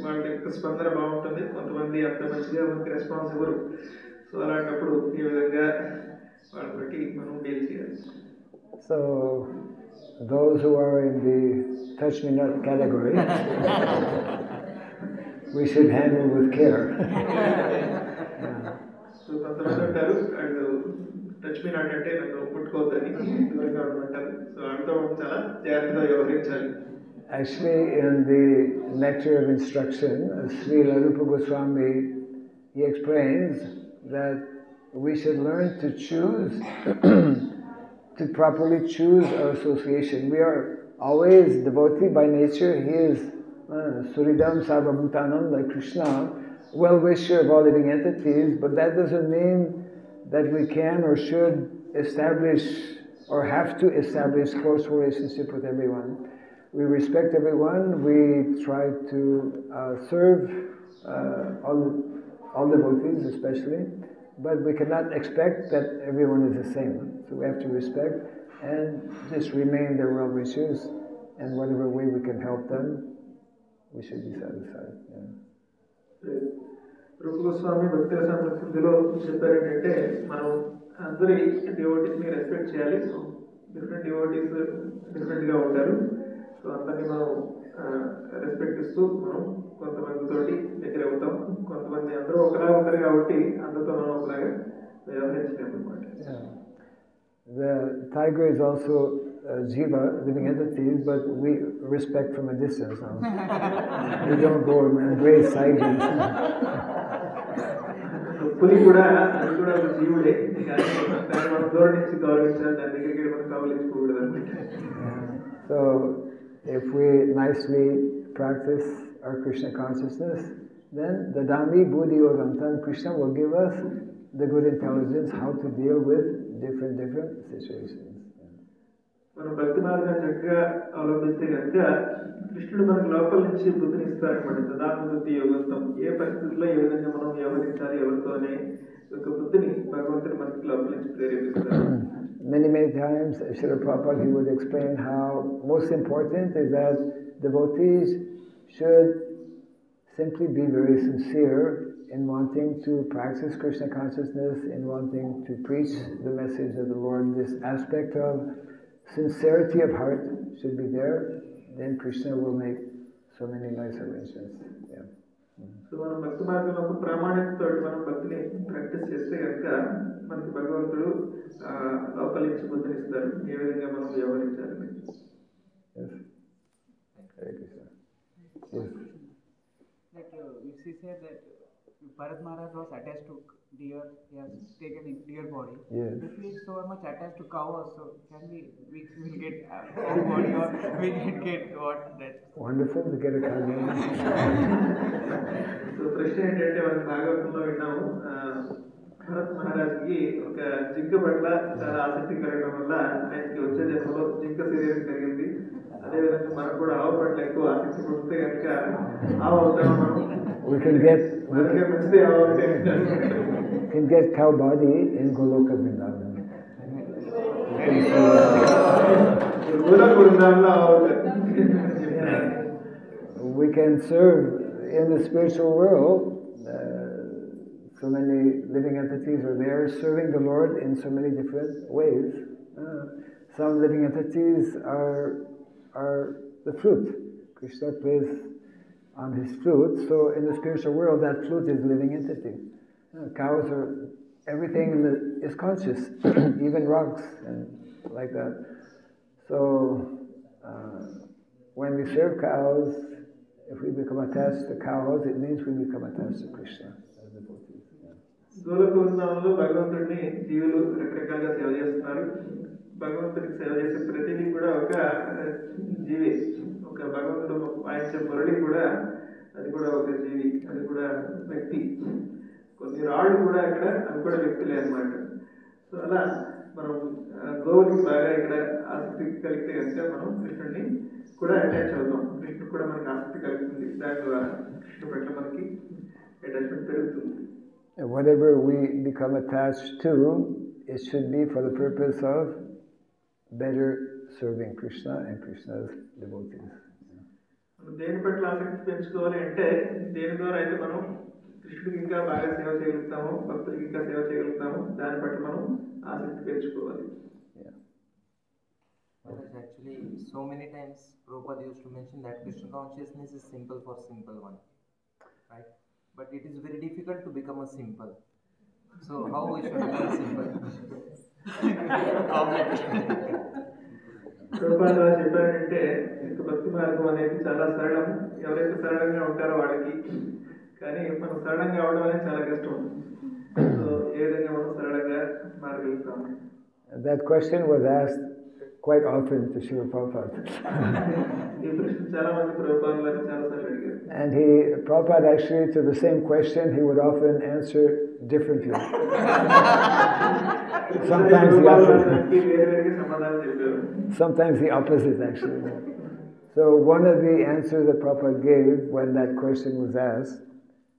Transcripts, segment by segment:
వాళ్ళ యొక్క స్పందన బాగుంటుంది, కొంతమంది అంత మంచిగా మనకి రెస్పాన్స్ ఇవ్వరు. సో అలాంటప్పుడు ఈ విధంగా వాళ్ళతోటి మనం డీల్ చేయాలి. So those who are in the touch me not category, we should handle with care. So కొంతమంది ఉంటారు వాళ్ళు టచ్ మీ నాట్ అంటే నన్ను ముట్టుకోవద్దని దూరంగా ఉంటారు. సో వాళ్ళతో చాలా జాగ్రత్తగా వ్యవహరించాలి. Actually, in the Nectar of Instruction, Srila Rupa Goswami, he explains that we should learn to choose, to properly choose our association. We are always devotee by nature. He is Suridam Sarvabhutanam, like Krishna, well-wisher of all living entities, but that doesn't mean that we can or should establish or have to establish close relationship with everyone. We respect everyone. We try to serve all devotees, especially, but we cannot expect that everyone is the same. So we have to respect and just remain their well-wishers, and whatever way we can help them, we should be satisfied. Yeah. రూప గోస్వామి భక్తుల సంస్కృతిలో చెప్పారు ఏంటంటే మనం అందరి డివోటీస్ని respect చేయాలి. Different devotees డిఫరెంట్గా ఉంటారు. So అందరినీ మనం రెస్పెక్ట్ ఇస్తూ మనం కొంతమందితోటి దగ్గర అవుతాం. కొంతమంది అందరూ ఒకలా ఉంటారు కాబట్టి అందరితో మనం ఒకలాగా వ్యవహరించలేము అనమాట. The tiger is also jiva, living entities, but we respect from a distance. We don't go and embrace tigers. పులి కూడా అది కూడా ఒక జీవుడే, కానీ దాన్ని మనం దూరం నుంచి గౌరవించాలి, దాని దగ్గరికి మనం కౌలించుకోకూడదు అనమాట. So if we nicely practice our Krishna consciousness, then the Dhammi Buddhi Yogantam, Krishna will give us the good intelligence how to deal with different situations. మనం భక్తి మార్గాన్ని చక్కగా అవలంబిస్తే కనుక కృష్ణుడు మనకు లోపల నుంచి బుద్ధిని ఇస్తారనమాట. దదామి బుద్ధి యోగంతం, ఏ పరిస్థితుల్లో ఏ విధంగా మనం వ్యవహరించాలి ఎవరితో అనే ఒక బుద్ధిని భగవంతుడు మనకి లోపల నుంచి ప్రేరేపిస్తారు. Many times, Srila Prabhupada, he would explain how most important is that devotees should simply be very sincere in wanting to practice Krishna consciousness, in wanting to preach the message of the Lord. This aspect of sincerity of heart should be there. Then Krishna will make so many nice arrangements. Yeah. So మనం భక్తి మార్గంలో ప్రామాణికతో మనం భక్తిని practice చేస్తే కనుక మనకి భగవంతుడు లోపల నుంచి బుద్ధిని ఇస్తారు, ఏ విధంగా మనం వ్యవహరించాలి. Like she said that Bharat Maharaj was attached to deer, he has taken a deer body. Yes. If he is so much attached to cow also, can we will get cow body or we can get what that? Wonderful to get a cow body. So ప్రశ్న ఏంటంటే మనం భాగవతంలో విన్నాము, భరత్ మహారాజ్కి ఒక జింక పట్ల చాలా ఆసక్తి కలగడం వల్ల ఆయనకి వచ్చే జన్మలో జింక శరీరం కలిగింది. అదేవిధంగా మనకు కూడా ఆవు పట్ల ఎక్కువ ఆసక్తి పుడితే కనుక ఆవు అవుతాం మనం. We can get cow body in Goloka Vrindavan. We can serve in the spiritual world. So many living entities are there serving the Lord in so many different ways. Some living entities are the flute. Krishna plays on his flute, so in the spiritual world that flute is a living entity. Cows are, everything is conscious, even rocks and like that. So when we serve cows, if we become attached to cows, it means we become attached to Krishna as devotees. గోలోకవృందావనంలో భగవంతుడిని జీవులు రకరకాలుగా సేవ చేస్తున్నారు. భగవంతుడికి సేవ చేసే ప్రతిదీ కూడా ఒక జీవి. ఒక భగవంతుడు వాయించే మురళి కూడా అది కూడా ఒక జీవి, అది కూడా వ్యక్తి. కొన్ని రాళ్ళు కూడా ఇక్కడ అవి కూడా వ్యక్తులే అన్నమాట. సో అలా మనం గోవులకి బాగా ఇక్కడ ఆసక్తి కలిగితే కనుక మనం కృష్ణుడిని కూడా అటాచ్ అవుతాం. కృష్ణుడు కూడా మనకి ఆసక్తి కలుగుతుంది. దాని ద్వారా కృష్ణుడి పట్ల మనకి అటాచ్మెంట్ పెరుగుతుంది. Whatever we become attached to, it should be for the purpose of better serving Krishna and Krishna's devotees. మనం దేని పట్ల ఆసక్తి పెంచుకోవాలి అంటే దేని ద్వారా అయితే మనం కృష్ణుడికి ఇంకా బాగా సేవ చేయగలుగుతాము, భక్తులకి ఇంకా సేవ చేయగలుగుతాము, దాని పట్ల మనం ఆసక్తి పెంచుకోవాలి. Actually, so many times Prabhupada used to mention that Krishna consciousness is simple for simple one, right? But it is very difficult to become a simple. So how we should become simple? Prabhupada చెప్పారంటే ఇక భక్తి మార్గం అనేది చాలా సరళం, ఎవరైతే సరళంగా ఉంటారో వాళ్ళకి. కానీ మనం సరళంగా అవడం అనేది చాలా కష్టం. సో ఏ విధంగా మనం సరళంగా మారగలుగుతాము? That question was asked quite often to Srila Prabhupada. ఈ ప్రశ్న చాలా మంది ప్రభుపాద వారిని చాలా సార్లు అడిగారు. And Prabhupada actually, to the same question, he would often answer differently. Sometimes the opposite, actually. So one of the answers that Prabhupada gave when that question was asked,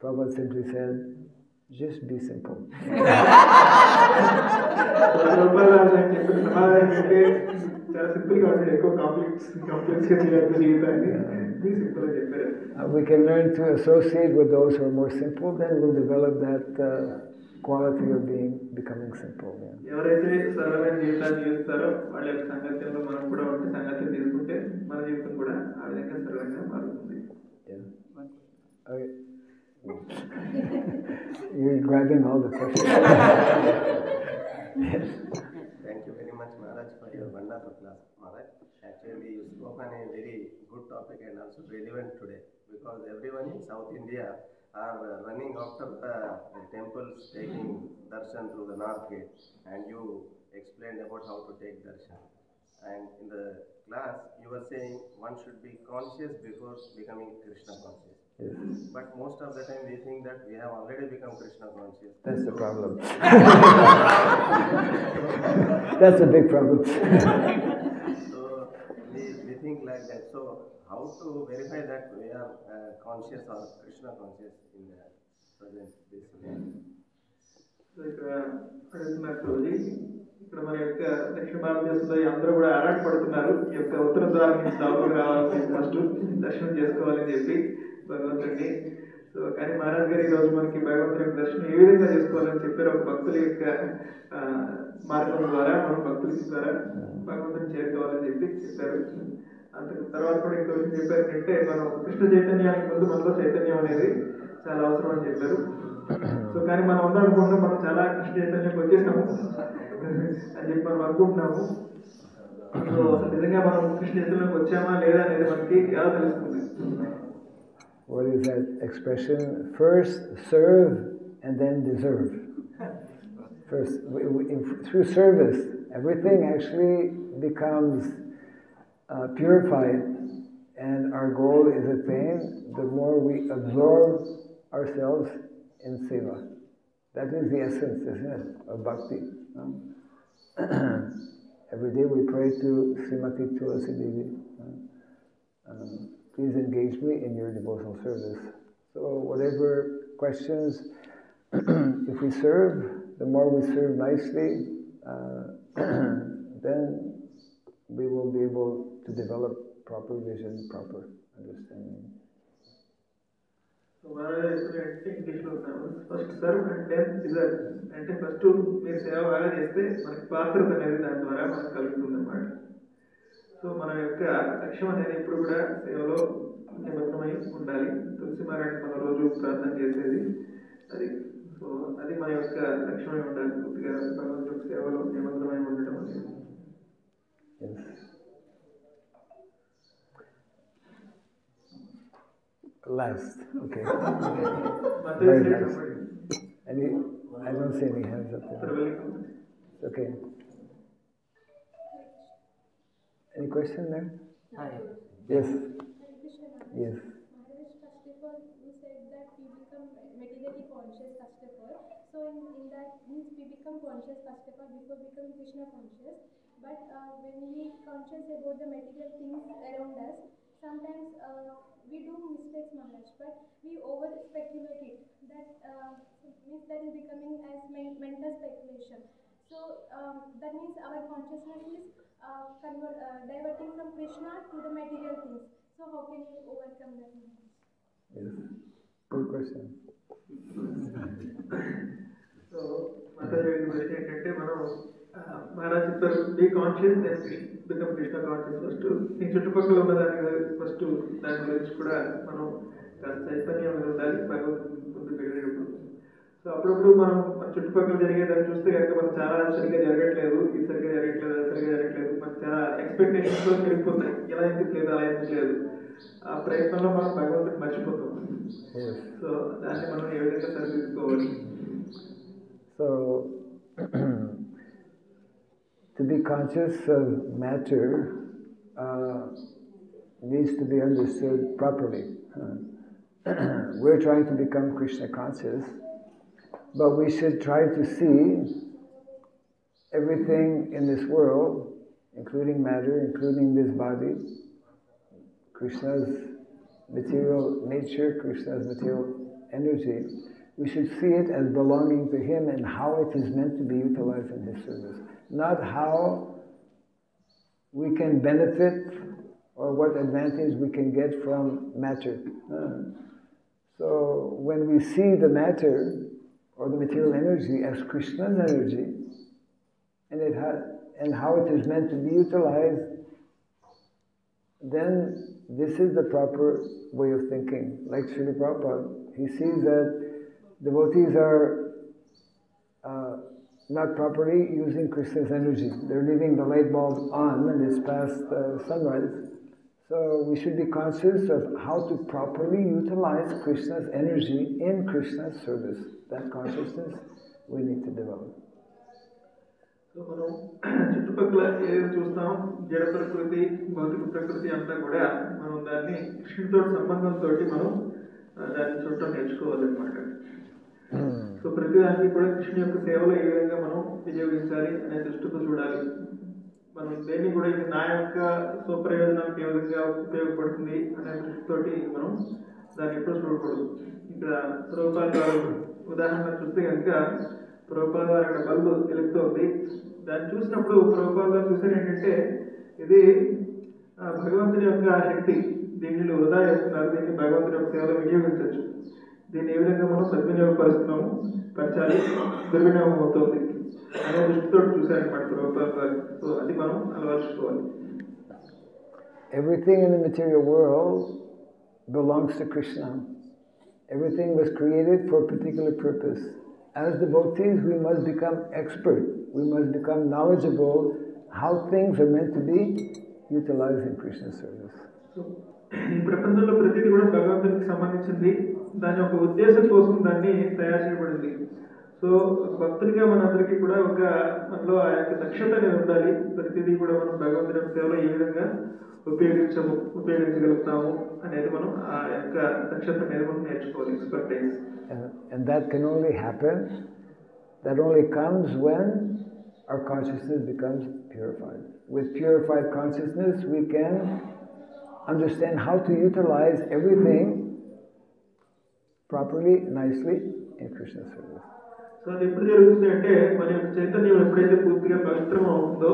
Prabhupada simply said, just be simple. We can learn to associate with those who are more simple, then we'll develop that quality of becoming simple. ఎవరైతే సరళమైన జీవితాన్ని జీవిస్తారో వాళ్ళ యొక్క సంగత్యంలో మనం కూడా ఉంటే సంగత్యం తీసుకుంటే మన జీవితం కూడా ఆ విధంగా సరళంగా మారుతుంది. Okay. You're grabbing all the questions. Yes. Thank you very much, Maharaj, for your wonderful class, Maharaj. Actually, you spoke on a very good topic and also relevant today, because everyone in South India are running after the temples, taking darshan through the North Gate, and you explained about how to take darshan. And in the class, you were saying one should be conscious before becoming Krishna conscious. Yes. But most of the time we think that we have already become Krishna conscious. That's the problem. That's a big problem. So we think like that. So how to verify that we are conscious or Krishna conscious in the present basically? So ఇక్కడ అడుగుతున్నారు రోజు, ఇక్కడ మన యొక్క దక్షిణ భారతదేశంలో అందరూ కూడా ఆరాటపడుతున్నారు ఈ యొక్క ఉత్తర ద్వారం నుంచి లోపలికి రావాలని, ఫస్ట్ దర్శనం చేసుకోవాలని చెప్పి భగవంతుడిని. సో కానీ మహారాజ్ గారు ఈరోజు మనకి భగవంతుడి యొక్క దర్శనం ఏ విధంగా చేసుకోవాలని చెప్పారు. ఒక భక్తుల యొక్క మార్గం ద్వారా మనం భక్తుల ద్వారా భగవంతుని చేరుకోవాలని చెప్పి చెప్పారు. అంత తర్వాత కూడా ఇంకో విషయం చెప్పారు అంటే మనం కృష్ణ చైతన్యానికి ముందు మనలో చైతన్యం అనేది చాలా అవసరం అని చెప్పారు. సో కానీ మనం అందరం అనుకుంటున్నాం మనం చాలా కృష్ణ చైతన్యానికి వచ్చేసాము అని చెప్పి మనం అనుకుంటున్నాము. సో అసలు నిజంగా మనం కృష్ణ చైతన్యానికి వచ్చామా లేదా అనేది మనకి ఎలా తెలుస్తుంది? What is that expression? First serve and then deserve. First, through service, everything actually becomes purified, and our goal is attained the more we absorb ourselves in seva. That is the essence, isn't it, of bhakti. Every day we pray to Srimati Tulasi Devi. Please engage me in your devotional service. So whatever questions, if we serve, the more we serve nicely, then we will be able to develop proper vision, proper understanding. So ఇంగ్లీష్లో first serve and then deserve అంటే ఫస్ట్ మీరు సేవ బాగా చేస్తే మనకి పాత్రత అనేది దాని ద్వారా మనకు కలుగుతుంది అన్నమాట. సో మన యొక్క లక్ష్యం అనేది ఎప్పుడు కూడా సేవలో నిమగ్నమై ఉండాలి. తులసి మహారాజ్ మన రోజు ప్రార్థన చేసేది అది. సో అది మన యొక్క లక్ష్యమై ఉండాలి, పూర్తిగా భగవంతుడి సేవలో నిమగ్నమై ఉండటం అనేది. Last, okay. Very last. I don't see any hands up there. Okay. Any question there? Hi. Yes. Yes. Maharaj, first of all, you said that we become materially conscious first of all. So in that means we become conscious first of all before becoming Krishna conscious. But when we conscious about the material things around us, sometimes we do mistakes, Maharaj, but we over speculate it. That means that is becoming as mental speculation. So that means our consciousness is diverting from Krishna to the material things. So how can you overcome that knowledge? Yes. Good question. So Mataji question ఏంటంటే మనం మహారాజ్ చెప్పారు be conscious then become Krishna conscious. First నీ చుట్టుపక్కల ఉన్న first దాని గురించి కూడా మనం కాస్త చైతన్యం ఉండాలి భగవంతుని ముందు వెళ్ళేటప్పుడు. సో అప్పుడప్పుడు మనం మన చుట్టుపక్కల జరిగేదాన్ని చూస్తే కనుక మనం చాలా సరిగ్గా జరగట్లేదు, ఇది సరిగ్గా జరగట్లేదు, అది సరిగ్గా జరగట్లేదు, మనకు చాలా ఎక్స్పెక్టేషన్స్తో పెరిగిపోతాయి. ఇలా ఎందుకు లేదు, అలా ఎందుకు లేదు, ఆ ప్రయత్నంలో మనం భగవంతుని మర్చిపోతాం. సో దాన్ని మనం ఏ విధంగా సరిదిద్దుకోవాలి? So, to be conscious of matter needs to be understood properly. We're trying to become Krishna conscious, but we should try to see everything in this world, including matter, including this body, Krishna's material nature, Krishna's material energy. We should see it as belonging to Him and how it is meant to be utilized in His service. Not how we can benefit or what advantage we can get from matter. So when we see the matter or the material energy as Krishna's energy and how it is meant to be utilized, then this is the proper way of thinking. Like Srila Prabhupada, he sees that devotees are not properly using Krishna's energy. They're leaving the light bulb on and it's past sunrise. So we should be conscious of how to properly utilize Krishna's energy in Krishna's service. That consciousness we need to develop. So మనం చుట్టుపక్కల ఏది చూస్తాం, జడ ప్రకృతి, భౌతిక ప్రకృతి అంతా కూడా మనం దాన్ని కృష్ణుడితో సంబంధంతో మనం దాన్ని చూడటం నేర్చుకోవాలన్నమాట. సో ప్రతిదానికి కూడా కృష్ణ యొక్క సేవలో ఏ విధంగా మనం వినియోగించాలి అనే దృష్టితో చూడాలి. మనం దేన్ని కూడా ఇది నా యొక్క స్వప్రయోజనానికి ఏ విధంగా ఉపయోగపడుతుంది అనే దృష్టితోటి మనం దాన్ని ఎప్పుడు చూడకూడదు. ఇక్కడ ప్రభుపాద గారు ఉదాహరణ చూస్తే కనుక ప్రభుపాద గారు అక్కడ బల్బు వెలుగుతోంది. దాన్ని చూసినప్పుడు ప్రభుపాద గారు చూసారు ఏంటంటే ఇది భగవంతుని యొక్క శక్తి, దీన్ని వృధా చేస్తున్నారు, దీన్ని భగవంతుని యొక్క సేవలో వినియోగించవచ్చు, దీన్ని ఏ విధంగా మనం సద్వినియోగపరుస్తున్నాము, పరచాలి, దుర్వినియోగం అవుతుంది అనే దృష్టితో చూశారనమాట ప్రభుపాద గారు. సో అది మనం అలవర్చుకోవాలి. Everything in the material world belongs to Krishna. Everything was created for a particular purpose. As devotees, we must become expert. We must become knowledgeable how things are meant to be utilized in Krishna's service. ఈ ప్రపంచంలో ప్రతిదీ కూడా భగవంతునికి సంబంధించింది, దాని యొక్క ఉద్దేశం కోసం దాన్ని తయారు చేయబడింది. సో భక్తుడిగా మనందరికీ కూడా మనలో ఆ యొక్క దక్షత అనేది ఉండాలి. ప్రతిదీ కూడా మనం భగవంతుని యొక్క సేవలో ఏ విధంగా ఉపయోగించగలుగుతాము అనేది మనం ఆ యొక్క దక్షత అనేది మనం నేర్చుకోవాలి, expertise. And that can only happen, that only comes when our consciousness becomes purified. With purified consciousness, we can understand how to utilize everything properly, nicely in Krishna's service. So అది ఎప్పుడు జరుగుతుంది అంటే మన యొక్క చైతన్యం ఎప్పుడైతే పూర్తిగా పవిత్రం అవుతుందో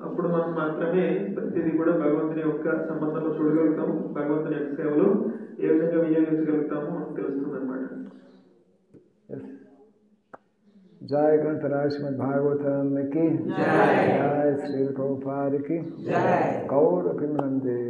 అప్పుడు మనం మాత్రమే ప్రతిదీ కూడా భగవంతుని యొక్క సంబంధంలో చూడగలుగుతాము, భగవంతుని యొక్క సేవలో ఏ విధంగా వినియోగించగలుగుతాము అని తెలుస్తుంది అనమాట. जय ग्रंथराज श्रीमद् भागवतम की जय, जय श्री प्रभुपाद की जय, गौर अभिनंदन।